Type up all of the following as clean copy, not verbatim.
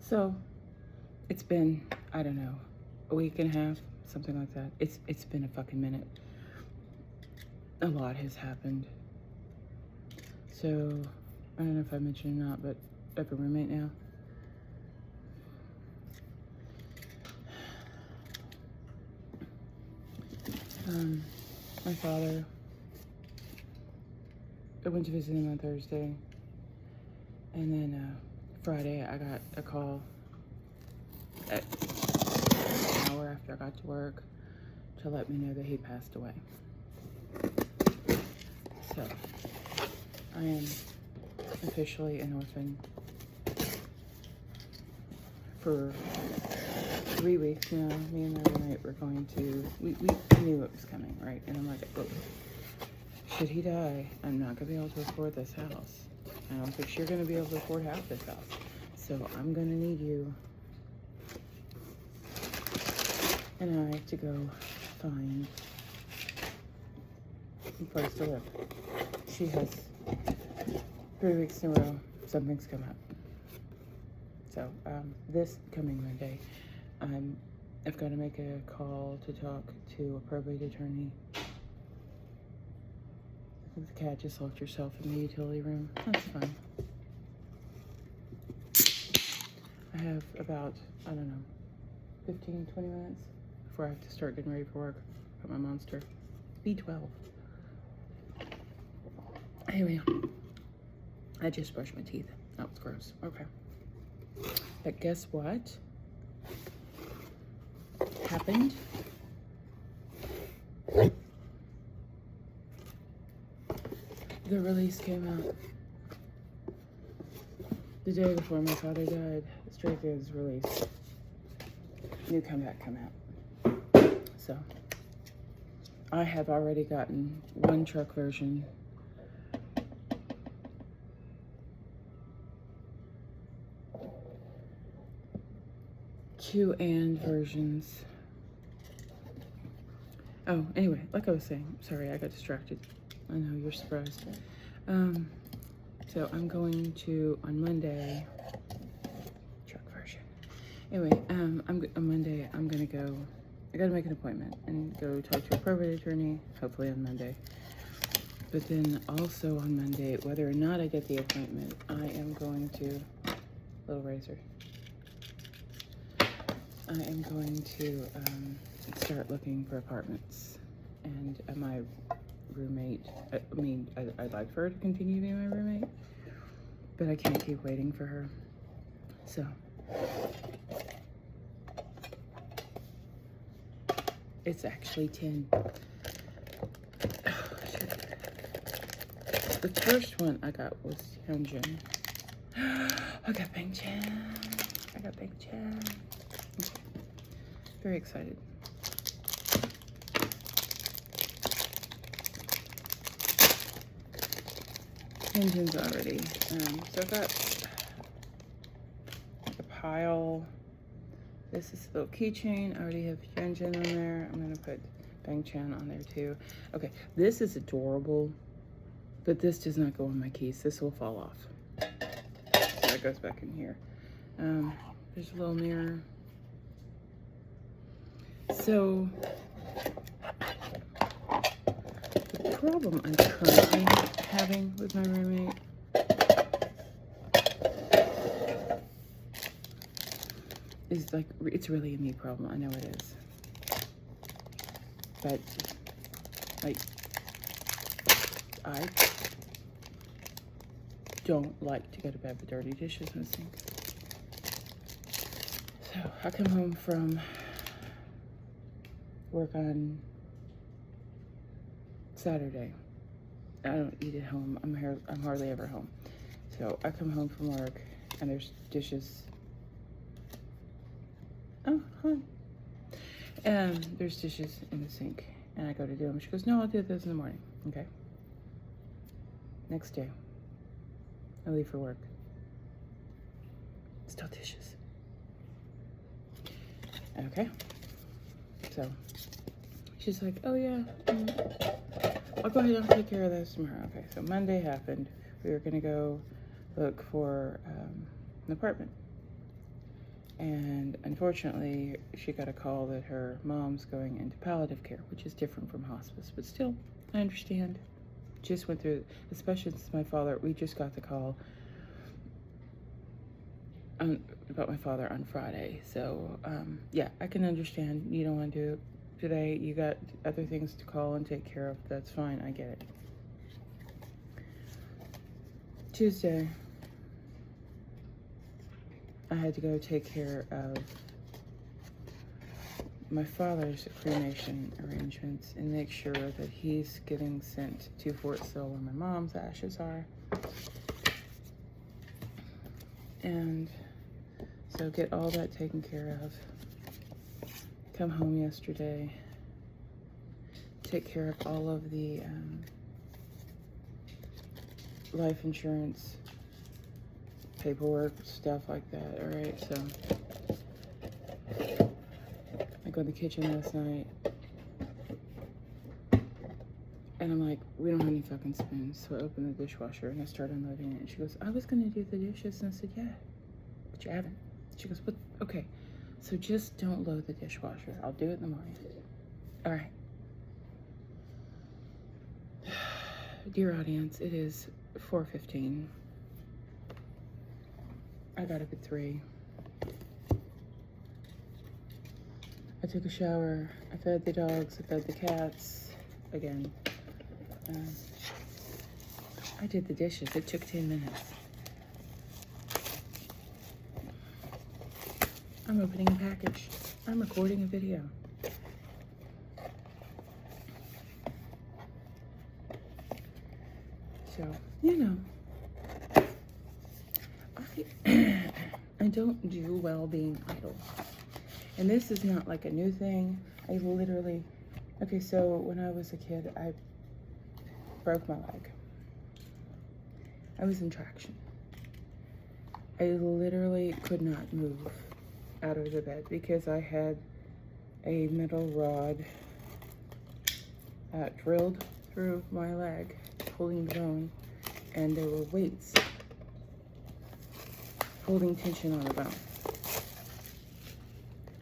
So it's been, I don't know, a week and a half, something like that. It's been a fucking minute. A lot has happened. So I don't know if I mentioned or not, but I have a roommate now. My father, I went to visit him on Thursday, and then Friday I got a call at an hour after I got to work to let me know that he passed away. So I am officially an orphan for 3 weeks now. Me and my roommate were going to, we knew it was coming, right? And I'm like, look, should he die, I'm not gonna be able to afford this house. I don't think you're gonna be able to afford half this house. So I'm gonna need you and I to go find a place to live. She has 3 weeks in a row, something's come up. So this coming Monday, I've got to make a call to talk to a probate attorney. I think the cat just locked herself in the utility room. That's fine. I have about, I don't know, 15, 20 minutes before I have to start getting ready for work. Got my monster. B12. Anyway, I just brushed my teeth. That was gross. Okay. But guess what happened? The release came out the day before my father died. Stray Goods release. New comeback come out. So I have already gotten one truck version. Two and versions. Oh, anyway, like I was saying, sorry, I got distracted. I know, you're surprised. So I'm going to, on Monday, truck version. Anyway, on Monday, I'm gonna go, I gotta make an appointment and go talk to a probate attorney, hopefully on Monday. But then also on Monday, whether or not I get the appointment, I am going to, little razor. I am going to start looking for apartments. And my roommate, I'd like for her to continue being my roommate, but I can't keep waiting for her. So, it's actually 10. Oh, shit. The first one I got was Hyunjin. I got Bang Chan. I got Bang Chan. Okay. Very excited. Hyunjin's already. So I've got a pile. This is the little keychain. I already have Hyunjin on there. I'm gonna put Bang Chan on there too. Okay, this is adorable, but this does not go on my keys. This will fall off. So that goes back in here. There's a little mirror. So the problem I'm currently having with my roommate is like, it's really a me problem. I know it is. But like, I don't like to go to bed with dirty dishes in the sink. So I come home from work on Saturday. I don't eat at home. I'm hardly ever home. So I come home from work and there's dishes. Oh, hi. And there's dishes in the sink and I go to do them. She goes, no, I'll do those in the morning. Okay. Next day, I leave for work. Still dishes. Okay. So she's like, oh yeah, I'll go ahead and take care of this tomorrow. Okay, so Monday happened. We were gonna go look for an apartment. And unfortunately, she got a call that her mom's going into palliative care, which is different from hospice, but still, I understand. Just went through, especially since my father, we just got the call about my father on Friday. So, yeah, I can understand you don't want to do it today. You got other things to call and take care of. That's fine. I get it. Tuesday, I had to go take care of my father's cremation arrangements and make sure that he's getting sent to Fort Sill where my mom's ashes are. And so get all that taken care of. Come home yesterday, take care of all of the life insurance paperwork, stuff like that. All right, so I go in the kitchen last night and I'm like, we don't have any fucking spoons. So I open the dishwasher and I start unloading it. And she goes, I was gonna do the dishes. And I said, yeah, but you haven't. She goes, but okay, so just don't load the dishwasher. I'll do it in the morning. All right. Dear audience, it is 4:15. I got up at 3. I took a shower. I fed the dogs. I fed the cats. Again. I did the dishes. It took 10 minutes. I'm opening a package. I'm recording a video. So, you know, I don't do well being idle. And this is not like a new thing. I literally, okay, so when I was a kid, I broke my leg. I was in traction. I literally could not move out of the bed because I had a metal rod drilled through my leg, pulling the bone, and there were weights holding tension on the bone.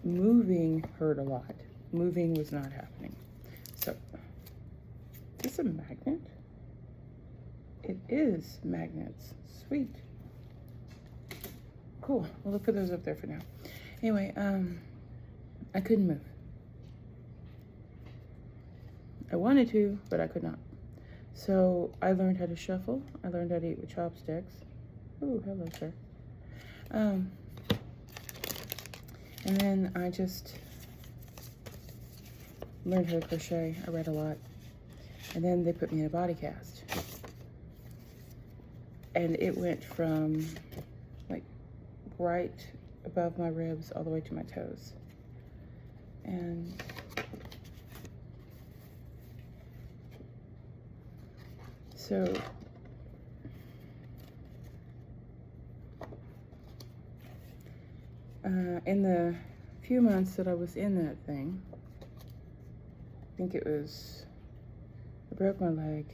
Moving hurt a lot. Moving was not happening. So, is this a magnet? It is magnets. Sweet. Cool. Well, let's put those up there for now. Anyway, I couldn't move. I wanted to, but I could not. So I learned how to shuffle. I learned how to eat with chopsticks. Ooh, hello, sir. And then I just learned how to crochet. I read a lot. And then they put me in a body cast. And it went from like right above my ribs all the way to my toes. And so in the few months that I was in that thing, I think it was, I broke my leg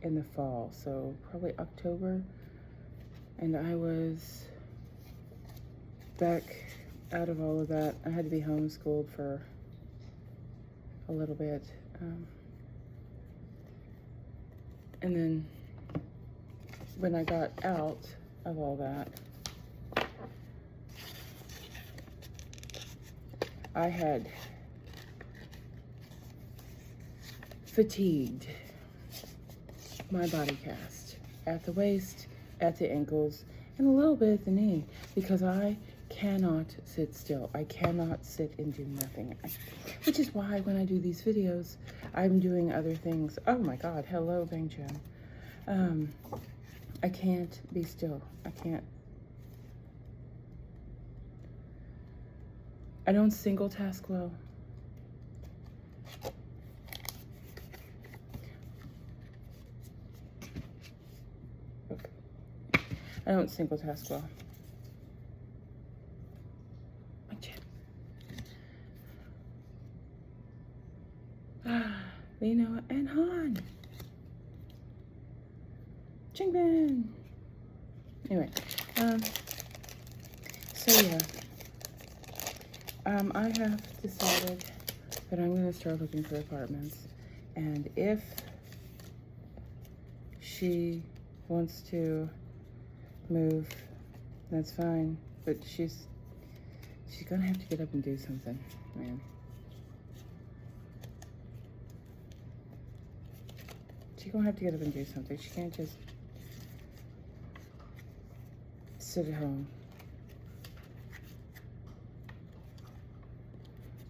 in the fall, so probably October, and I was back out of all of that. I had to be homeschooled for a little bit, and then when I got out of all that, I had fatigued my body cast at the waist, at the ankles, and a little bit at the knee, because I cannot sit still. I cannot sit and do nothing. Which is why when I do these videos, I'm doing other things. Oh my God, hello, Bang Jim. I can't be still. I don't single task well. Okay. I don't single task well. My chin. Lino and Han. Chingbin. Anyway, so yeah. I have decided that I'm going to start looking for apartments. And if she wants to move, that's fine. But she's going to have to get up and do something, man. She's going to have to get up and do something. She can't just sit at home.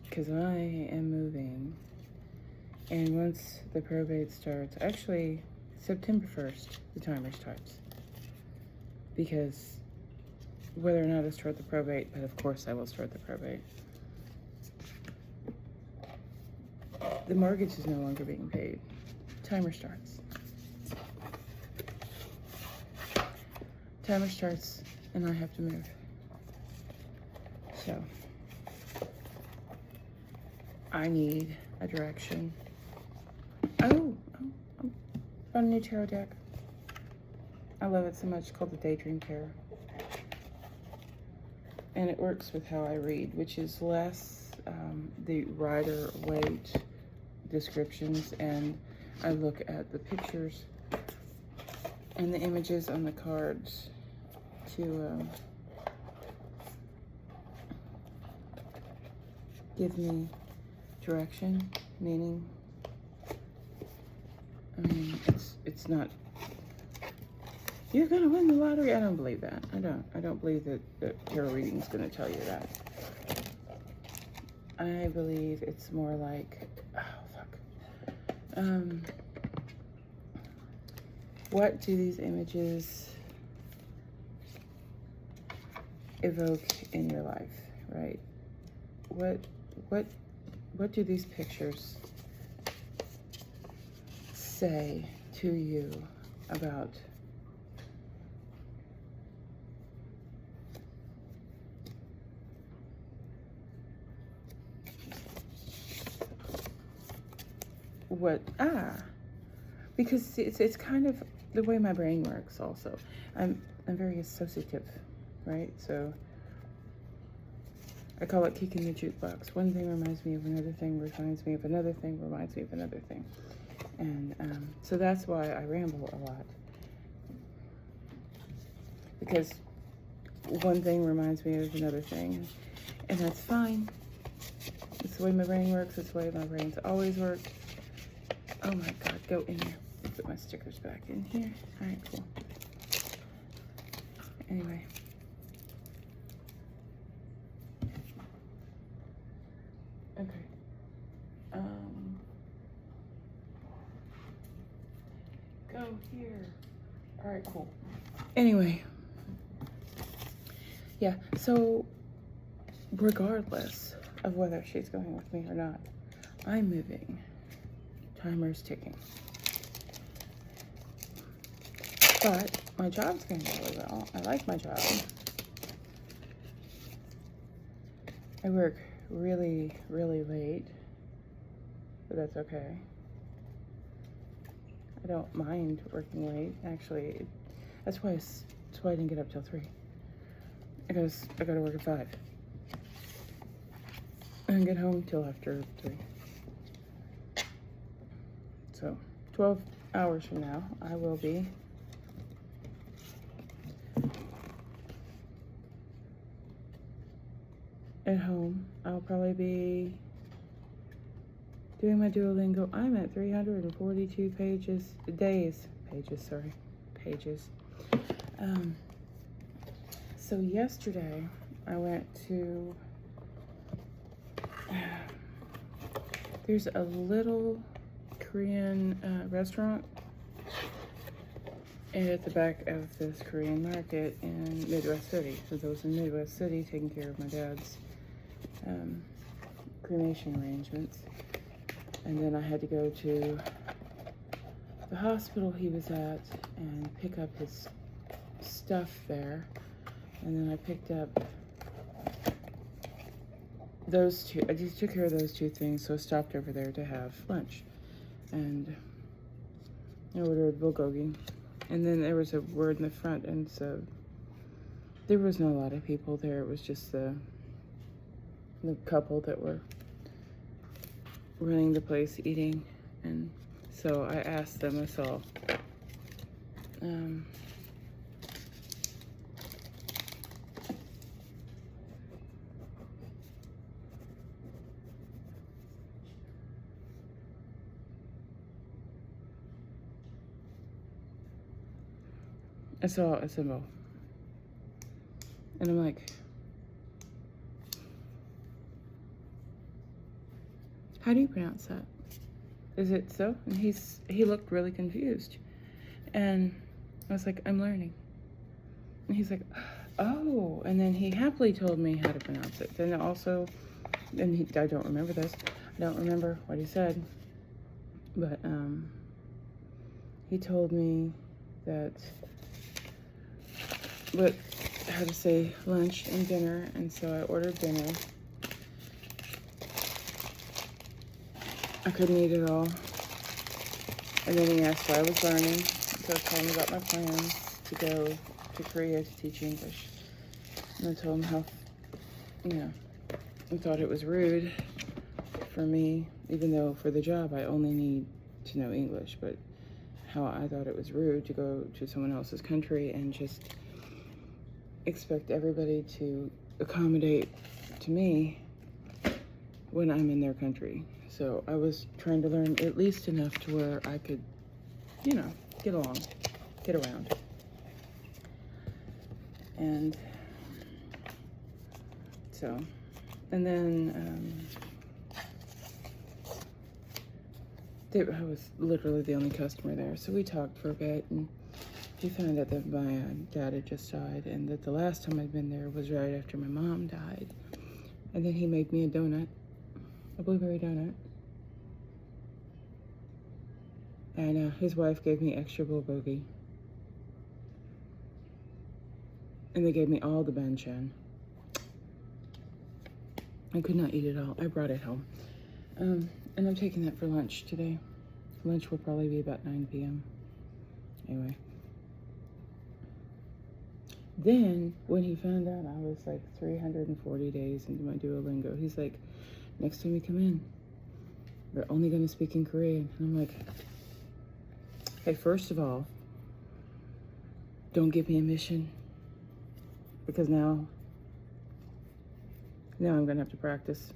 Because I am moving. And once the probate starts, actually September 1st, the timer starts. Because whether or not I start the probate, but of course I will start the probate. The mortgage is no longer being paid. Timer starts. Timer starts and I have to move. So I need a direction. Oh, found a new tarot deck. I love it so much. It's called the Daydream Tarot. And it works with how I read, which is less the Rider Waite descriptions, and I look at the pictures and the images on the cards to give me direction, meaning. I mean, it's not, you're gonna win the lottery. I don't believe that. I don't believe that tarot reading is gonna tell you that. I believe it's more like, oh fuck. What do these images evoke in your life, right? What do these pictures say to you about what? Because it's kind of the way my brain works also. I'm very associative, right? So I call it kicking the jukebox. One thing reminds me of another thing, reminds me of another thing, reminds me of another thing. And so that's why I ramble a lot. Because one thing reminds me of another thing. And that's fine. It's the way my brain works. It's the way my brain's always worked. Oh my God, go in there. Put my stickers back in here. All right, cool. Anyway. Okay. Go here. All right, cool. Anyway. Yeah, so regardless of whether she's going with me or not, I'm moving. Timer's ticking. But my job's going really well. I like my job. I work really, really late, but that's okay. I don't mind working late. Actually, that's why I didn't get up till 3. Because I gotta work at 5. And get home till after 3. So 12 hours from now, I will be at home. I'll probably be doing my Duolingo. I'm at 342 pages. So yesterday I went to, there's a little Korean restaurant at the back of this Korean market in Midwest City. So those in Midwest City taking care of my dad's cremation arrangements. And then I had to go to the hospital he was at and pick up his stuff there. And then I picked up those two. I just took care of those 2 things, so I stopped over there to have lunch. And I ordered bulgogi. And then there was a word in the front, and so there was not a lot of people there. It was just the the couple that were running the place eating, and so I asked them. I saw I saw a symbol, and I'm like, how do you pronounce that? Is it so? And he looked really confused, and I was like, I'm learning. And he's like, oh, and then he happily told me how to pronounce it. Then also, I don't remember this. I don't remember what he said, but he told me that how to say lunch and dinner, and so I ordered dinner. I couldn't eat it all. And then he asked why I was learning. So I told him about my plans to go to Korea to teach English. And I told him how, I thought it was rude for me, even though for the job I only need to know English, but how I thought it was rude to go to someone else's country and just expect everybody to accommodate to me when I'm in their country. So I was trying to learn at least enough to where I could, get along, get around. And so, and then I was literally the only customer there. So we talked for a bit, and he found out that my dad had just died, and that the last time I'd been there was right after my mom died. And then he made me a donut, a blueberry donut. And his wife gave me extra bulgogi. And they gave me all the banchan. I could not eat it all. I brought it home. And I'm taking that for lunch today. Lunch will probably be about 9 p.m. Anyway. Then, when he found out I was like 340 days into my Duolingo, he's like, next time you come in, we're only going to speak in Korean. And I'm like, hey, first of all, don't give me a mission, because now I'm going to have to practice.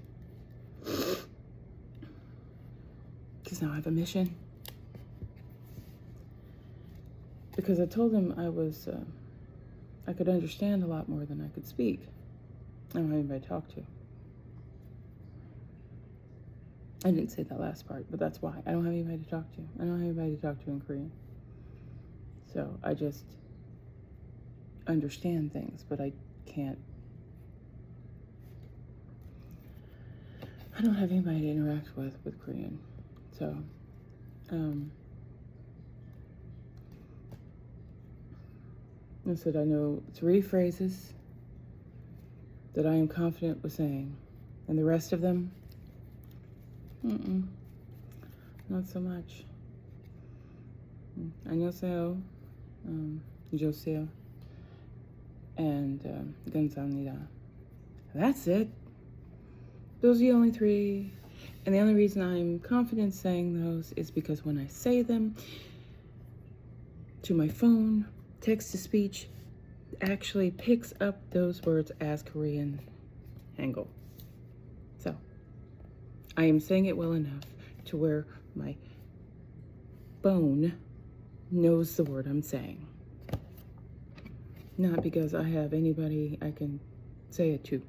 Because now I have a mission. Because I told him I could understand a lot more than I could speak. I don't have anybody to talk to. I didn't say that last part, but that's why. I don't have anybody to talk to. I don't have anybody to talk to in Korean. So I just understand things, but I don't have anybody to interact with Korean. So, I said I know 3 phrases that I am confident with saying, and the rest of them, not so much. 안녕하세요, 조세요, and 감사합니다. That's it. Those are the only 3. And the only reason I'm confident saying those is because when I say them to my phone, text-to-speech actually picks up those words as Korean Hangul. So, I am saying it well enough to where my phone knows the word I'm saying. Not because I have anybody I can say it to.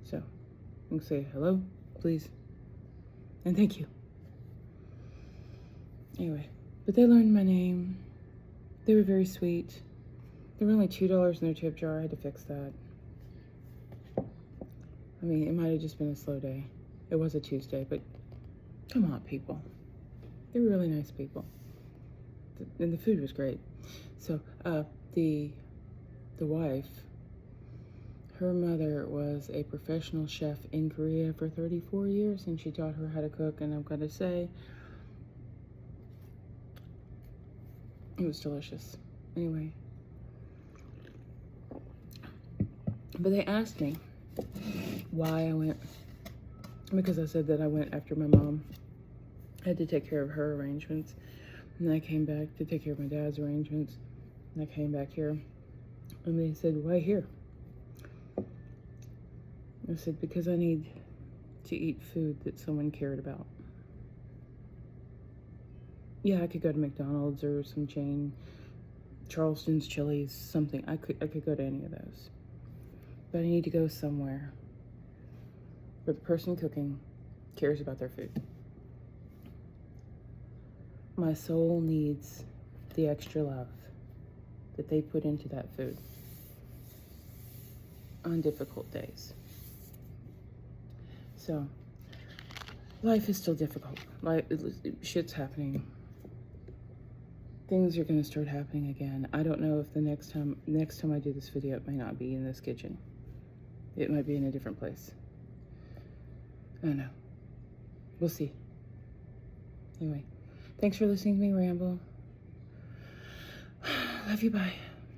So, I'm gonna say hello, please, and thank you. Anyway, but they learned my name. They were very sweet. There were only $2 in their tip jar. I had to fix that. I mean, it might have just been a slow day. It was a Tuesday, but come on, people. They were really nice people. And the food was great. So, the wife, her mother was a professional chef in Korea for 34 years, and she taught her how to cook, and I'm gonna say, it was delicious. Anyway. But they asked me, why I went, because I said that I went after my mom. I had to take care of her arrangements. And I came back to take care of my dad's arrangements. And I came back here. And they said, why here? I said, because I need to eat food that someone cared about. Yeah, I could go to McDonald's or some chain, Charleston's, Chili's, something. I could go to any of those. But I need to go somewhere where the person cooking cares about their food. My soul needs the extra love that they put into that food on difficult days. So, life is still difficult. Shit's happening. Things are gonna start happening again. I don't know if the next time I do this video, it may not be in this kitchen. It might be in a different place. I don't know. We'll see. Anyway, thanks for listening to me ramble. Love you, bye.